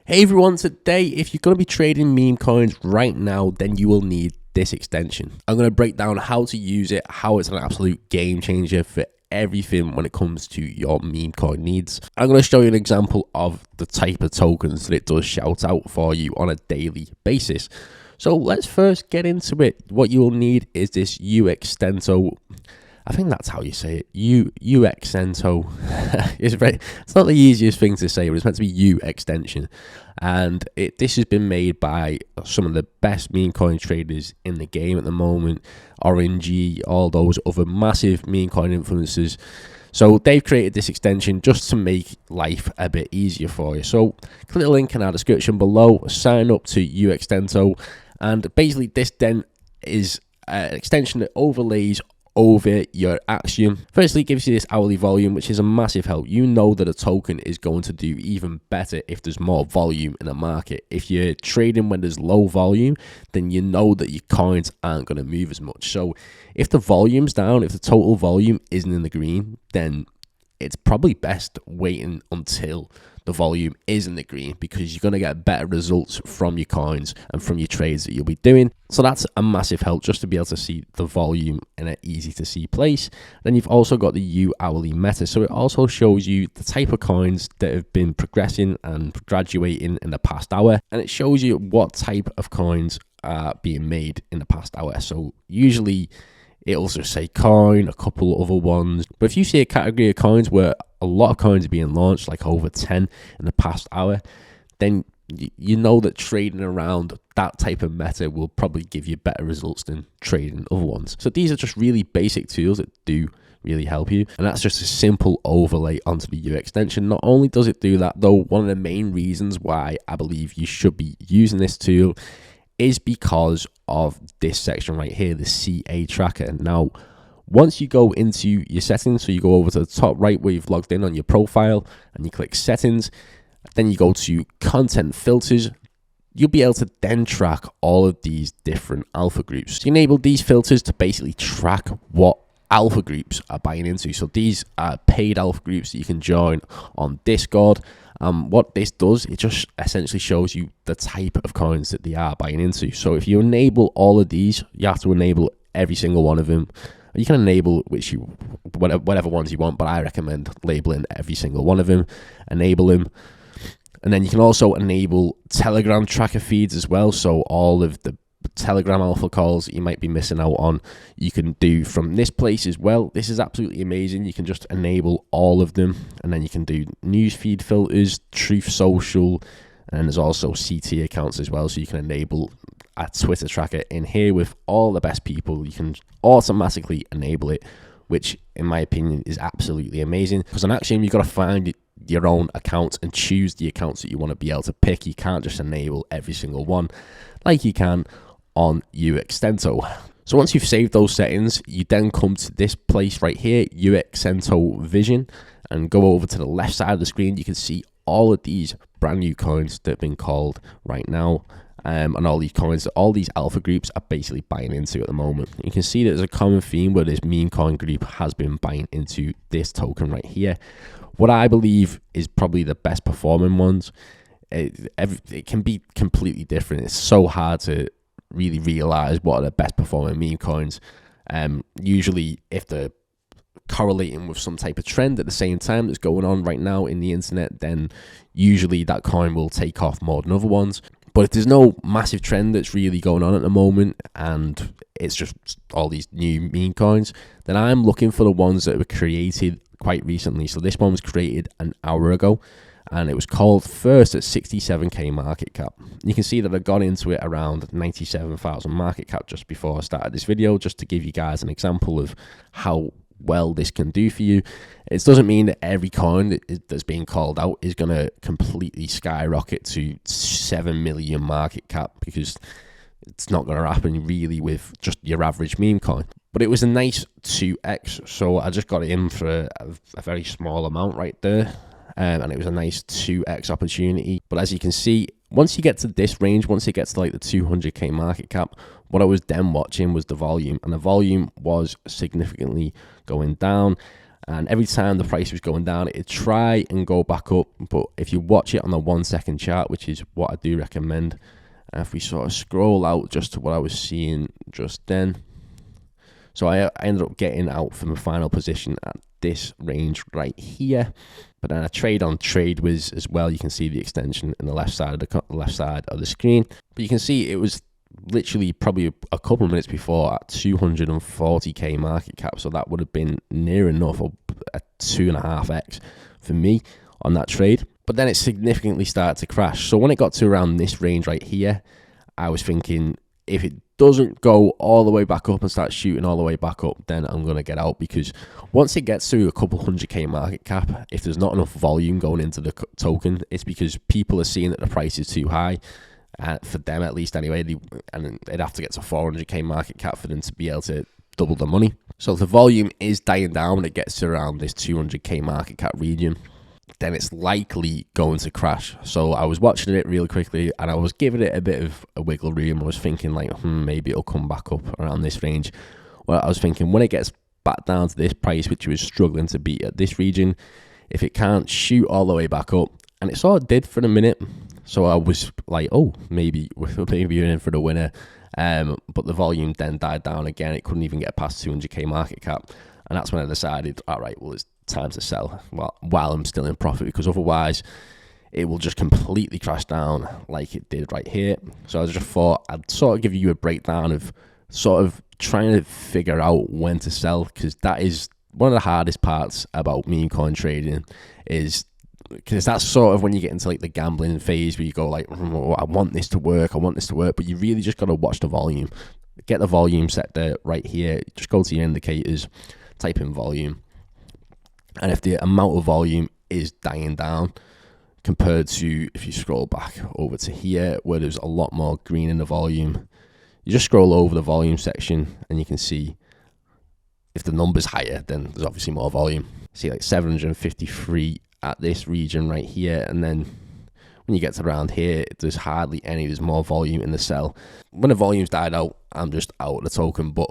Hey everyone, today if you're going to be trading meme coins right now, then you will need this extension. I'm going to break down how to use it, how it's an absolute game changer for everything when it comes to your meme coin needs. I'm going to show you an example of the type of tokens that it does shout out for you on a daily basis. So let's first get into it. What you will need is this Uxtento. I think that's how you say it. Uxento. It's not the easiest thing to say, but it's meant to be U extension. And this has been made by some of the best meme coin traders in the game at the moment. RNG, all those other massive meme coin influencers. So they've created this extension just to make life a bit easier for you. So click the link in our description below, sign up to Uxtento. And basically this then is an extension that overlays over your Axium. Firstly, it gives you this hourly volume, which is a massive help. You know that a token is going to do even better if there's more volume in the market. If you're trading when there's low volume, then you know that your coins aren't going to move as much. So if the volume's down, if the total volume isn't in the green, then it's probably best waiting until the volume is in the green, because you're going to get better results from your coins and from your trades that you'll be doing. So that's a massive help, just to be able to see the volume in an easy to see place. Then you've also got the U hourly meta. So it also shows you the type of coins that have been progressing and graduating in the past hour. And it shows you what type of coins are being made in the past hour. So usually it'll just say coin, a couple of other ones. But if you see a category of coins where a lot of coins are being launched, like over 10 in the past hour, then you know that trading around that type of meta will probably give you better results than trading other ones. So these are just really basic tools that do really help you. And that's just a simple overlay onto the U extension. Not only does it do that, though, one of the main reasons why I believe you should be using this tool is because of this section right here, the CA tracker. Now, once you go into your settings, so you go over to the top right where you've logged in on your profile and you click settings, then you go to content filters, you'll be able to then track all of these different alpha groups. So you enable these filters to basically track what alpha groups are buying into. So these are paid alpha groups that you can join on Discord. What this does, it just essentially shows you the type of coins that they are buying into. So if you enable all of these, you have to enable every single one of them. You can enable whatever ones you want, but I recommend labeling every single one of them, enable them. And then you can also enable Telegram tracker feeds as well. So all of the Telegram alpha calls that you might be missing out on, you can do from this place as well. This is absolutely amazing. You can just enable all of them, and then you can do newsfeed filters, Truth Social, and there's also CT accounts as well. So you can enable a Twitter tracker in here with all the best people. You can automatically enable it, which in my opinion is absolutely amazing, because on Axiom you've got to find your own accounts and choose the accounts that you want to be able to pick. You can't just enable every single one like you can on Uxtento. So once you've saved those settings, you then come to this place right here, Uxento Vision, and go over to the left side of the screen. You can see all of these brand new coins that have been called right now. And all these coins that all these alpha groups are basically buying into at the moment. You can see that there's a common theme where this meme coin group has been buying into this token right here. What I believe is probably the best performing ones. It can be completely different. It's so hard to really realize what are the best performing meme coins. Usually if they're correlating with some type of trend at the same time that's going on right now in the internet, then usually that coin will take off more than other ones. But if there's no massive trend that's really going on at the moment and it's just all these new meme coins, then I'm looking for the ones that were created quite recently. So this one was created an hour ago, and it was called first at 67k market cap. You can see that I got into it around 97,000 market cap just before I started this video, just to give you guys an example of how well this can do for you. It doesn't mean that every coin that's being called out is going to completely skyrocket to 7 million market cap, because it's not going to happen really with just your average meme coin. But it was a nice 2x, so I just got it in for a very small amount right there, and it was a nice 2x opportunity. But as you can see, once you get to this range, once it gets to like the 200k market cap, what I was then watching was the volume, and the volume was significantly going down. And every time the price was going down, it'd try and go back up. But if you watch it on the 1 second chart, which is what I do recommend, if we sort of scroll out just to what I was seeing just then. So I ended up getting out from the final position at this range right here. But then I trade on TradeWiz as well. You can see the extension in the left side of the screen. But you can see it was literally probably a couple of minutes before at 240k market cap, so that would have been near enough a 2.5x for me on that trade. But then it significantly started to crash. So when it got to around this range right here, I was thinking, if it doesn't go all the way back up and start shooting all the way back up, then I'm going to get out, because once it gets to a couple 100k market cap, if there's not enough volume going into the token, it's because people are seeing that the price is too high. For them at least anyway, and they'd have to get to 400k market cap for them to be able to double the money. So if the volume is dying down when it gets to around this 200k market cap region, then it's likely going to crash. So I was watching it real quickly and I was giving it a bit of a wiggle room. I was thinking like, maybe it'll come back up around this range. Well, I was thinking when it gets back down to this price, which was struggling to beat at this region, if it can't shoot all the way back up, and it sort of did for a minute. So I was like, oh, maybe you're in for the winner. But the volume then died down again. It couldn't even get past 200k market cap. And that's when I decided, all right, well, it's time to sell while I'm still in profit, because otherwise it will just completely crash down like it did right here. So I just thought I'd sort of give you a breakdown of sort of trying to figure out when to sell, because that is one of the hardest parts about meme coin trading, is because that's sort of when you get into like the gambling phase where you go like, I want this to work, but you really just got to watch the volume. Get the volume set there right here. Just go to your indicators, type in volume, and if the amount of volume is dying down compared to if you scroll back over to here where there's a lot more green in the volume, you just scroll over the volume section and you can see if the number's higher, then there's obviously more volume. See like 753 at this region right here, and then when you get to around here, there's hardly any. There's more volume in the sell. When the volume's died out, I'm just out of the token. But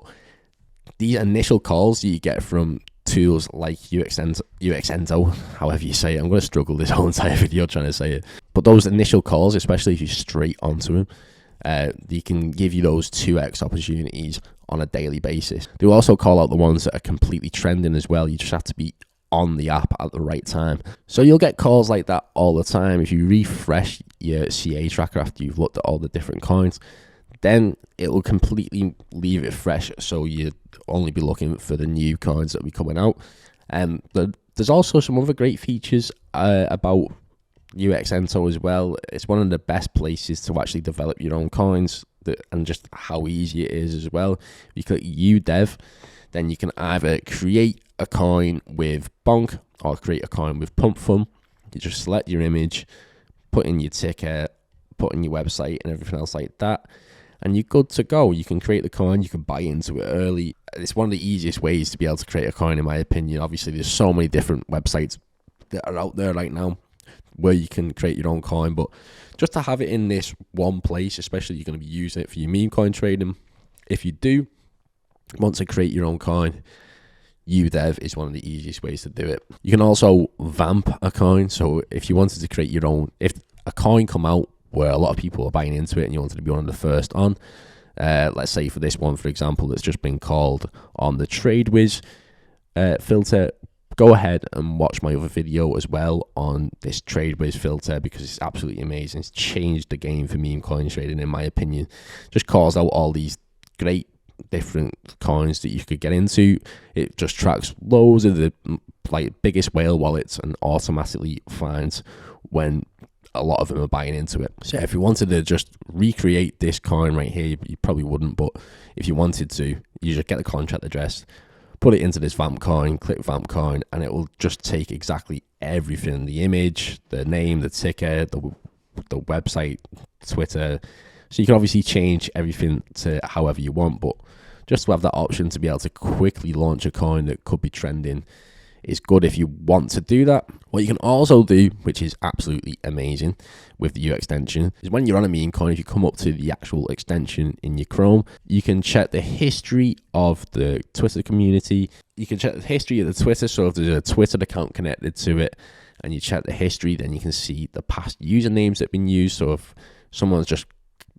these initial calls you get from tools like Uxento, however you say it, I'm going to struggle this whole entire video trying to say it. But those initial calls, especially if you straight onto them, they can give you those 2x opportunities on a daily basis. They will also call out the ones that are completely trending as well. You just have to be on the app at the right time. So you'll get calls like that all the time. If you refresh your CA tracker after you've looked at all the different coins, then it will completely leave it fresh, so you'd only be looking for the new coins that will be coming out. There's also some other great features about Uxento as well. It's one of the best places to actually develop your own coins, and just how easy it is as well. If you click UDev, then you can either create a coin with Bonk or create a coin with Pump Fun. You just select your image, put in your ticker, put in your website and everything else like that, and you're good to go. You can create the coin, you can buy into it early. It's one of the easiest ways to be able to create a coin, in my opinion. Obviously, there's so many different websites that are out there right now where you can create your own coin, but just to have it in this one place, especially you're going to be using it for your meme coin trading. If you do want to create your own coin, UDev is one of the easiest ways to do it. You can also vamp a coin. So if you wanted to create your own, if a coin come out where a lot of people are buying into it and you wanted to be one of the first on, let's say for this one, for example, that's just been called on the TradeWiz filter, go ahead and watch my other video as well on this TradeWiz filter, because it's absolutely amazing. It's changed the game for meme coin trading, in my opinion. Just calls out all these great different coins that you could get into. It just tracks loads of the biggest whale wallets and automatically finds when a lot of them are buying into it. So if you wanted to just recreate this coin right here, you probably wouldn't, but if you wanted to, you just get the contract address, put it into this vamp coin, click vamp coin, and it will just take exactly everything: the image, the name, the ticker, the website, Twitter. So you can obviously change everything to however you want, but just to have that option to be able to quickly launch a coin that could be trending is good if you want to do that. What you can also do, which is absolutely amazing with the Uxtension, is when you're on a meme coin, if you come up to the actual extension in your Chrome, you can check the history of the Twitter community. You can check the history of the Twitter. So if there's a Twitter account connected to it and you check the history, then you can see the past usernames that have been used. So if someone's just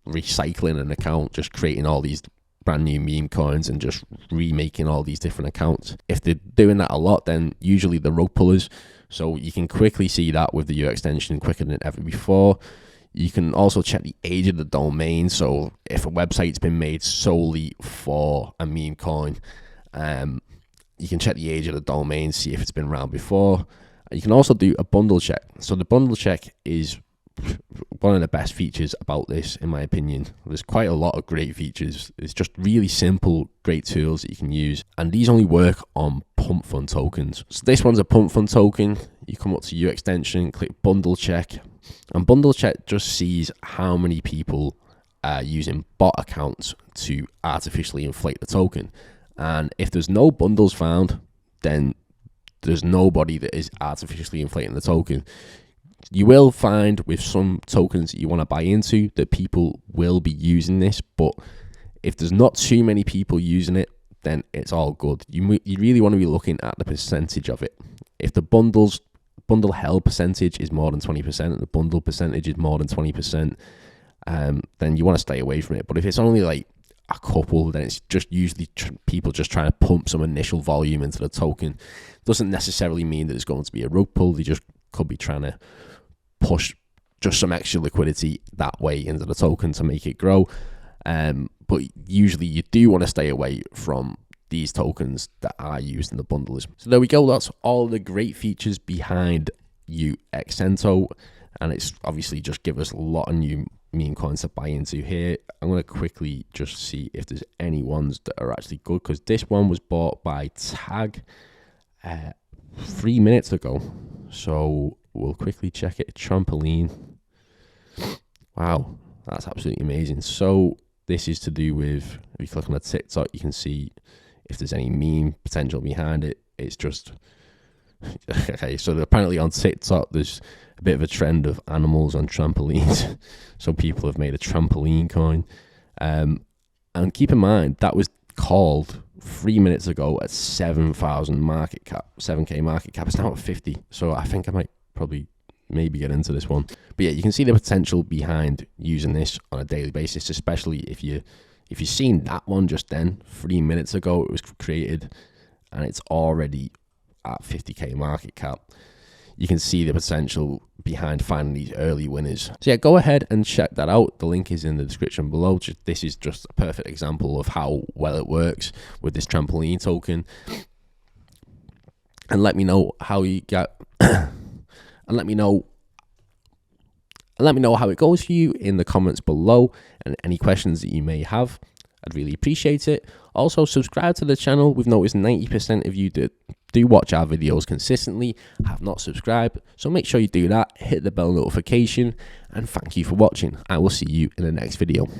recycling an account, just creating all these brand new meme coins and just remaking all these different accounts, if they're doing that a lot, then usually the rug pullers. So you can quickly see that with the Uxtension quicker than ever before. You can also check the age of the domain. So if a website's been made solely for a meme coin, you can check the age of the domain, see if it's been around before. You can also do a bundle check. So the bundle check is one of the best features about this, in my opinion. There's quite a lot of great features. It's just really simple, great tools that you can use, and these only work on pump fund tokens. So this one's a pump fund token. You come up to Uxtension, click bundle check, and bundle check just sees how many people are using bot accounts to artificially inflate the token. And if there's no bundles found, then there's nobody that is artificially inflating the token. You will find with some tokens that you want to buy into that people will be using this, but if there's not too many people using it, then it's all good. You really want to be looking at the percentage of it. If the bundle held percentage is more than 20% and the bundle percentage is more than 20%, then you want to stay away from it. But if it's only like a couple, then it's just usually people just trying to pump some initial volume into the token. Doesn't necessarily mean that it's going to be a rug pull. They just could be trying to push just some extra liquidity that way into the token to make it grow. But usually you do want to stay away from these tokens that are used in the bundles. So there we go. That's all the great features behind Uxento, and it's obviously just give us a lot of new meme coins to buy into here. I'm going to quickly just see if there's any ones that are actually good, because this one was bought by Tag 3 minutes ago. So we'll quickly check it. Trampoline. Wow, that's absolutely amazing. So this is to do with, if you click on the TikTok, you can see if there's any meme potential behind it. It's just, okay, so apparently on TikTok, there's a bit of a trend of animals on trampolines. So people have made a trampoline coin. And keep in mind, that was called 3 minutes ago at 7,000 market cap, 7k market cap. It's now at 50. So I think I might maybe get into this one. But yeah, you can see the potential behind using this on a daily basis, especially if you've seen that one just then, 3 minutes ago it was created and it's already at 50k market cap. You can see the potential behind finding these early winners. So yeah, go ahead and check that out. The link is in the description below. This is just a perfect example of how well it works with this trampoline token. And let me know how you get and let me know how it goes for you in the comments below, and any questions that you may have. I'd really appreciate it. Also, subscribe to the channel. We've noticed 90% of you that do watch our videos consistently have not subscribed, so make sure you do that. Hit the bell notification, and thank you for watching. I will see you in the next video.